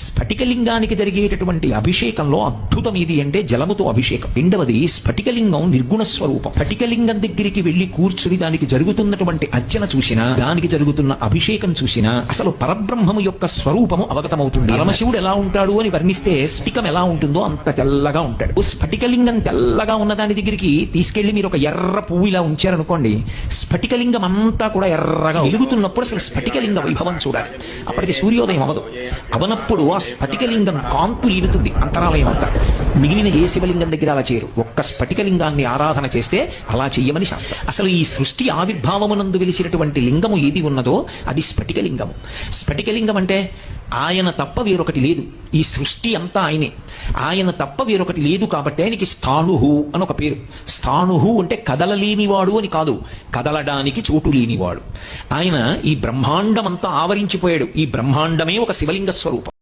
స్ఫటికలింగానికి జరిగేటటువంటి అభిషేకంలో అద్భుతం ఇది అంటే జలముతో అభిషేకం. రెండవది స్ఫటికలింగం నిర్గుణ స్వరూపం. స్ఫటికలింగం దగ్గరికి వెళ్లి కూర్చుని దానికి జరుగుతున్నటువంటి అర్చన చూసినా, దానికి జరుగుతున్న అభిషేకం చూసినా అసలు పరబ్రహ్మము యొక్క స్వరూపము అవగతమవుతుంది. పరమశివుడు ఎలా ఉంటాడు అని వర్ణిస్తే స్ఫటికం ఎలా ఉంటుందో అంత తెల్లగా ఉంటాడు. స్ఫటికలింగం తెల్లగా ఉన్న దాని దగ్గరికి తీసుకెళ్లి మీరు ఒక ఎర్ర పువ్వు ఇలా ఉంచారనుకోండి, స్ఫటికలింగం అంతా కూడా ఎర్రగా వెలుగుతున్నప్పుడు అసలు స్ఫటికలింగ వైభవం చూడాలి. అప్పటికి సూర్యోదయం అవదు. అవనప్పుడు ఆ స్ఫటికలింగం కాంతు ఈదుతుంది అంతరాలయం అంతా. మిగిలిన ఏ శివలింగం దగ్గర అలా చేయరు. ఒక్క స్ఫటికలింగాన్ని ఆరాధన చేస్తే అలా చెయ్యమని శాస్త్రం. అసలు ఈ సృష్టి ఆవిర్భావమునందు వెలిసినటువంటి లింగము ఏది ఉన్నదో అది స్ఫటికలింగము. స్ఫటికలింగం అంటే ఆయన తప్ప వేరొకటి లేదు. ఈ సృష్టి అంతా ఆయనే, ఆయన తప్ప వేరొకటి లేదు. కాబట్టి ఆయనకి స్థాణుహు అని ఒక పేరు. స్థాణుహు అంటే కదలలేనివాడు అని కాదు, కదలడానికి చోటు లేనివాడు. ఆయన ఈ బ్రహ్మాండం అంతా ఆవరించిపోయాడు. ఈ బ్రహ్మాండమే ఒక శివలింగ స్వరూపం.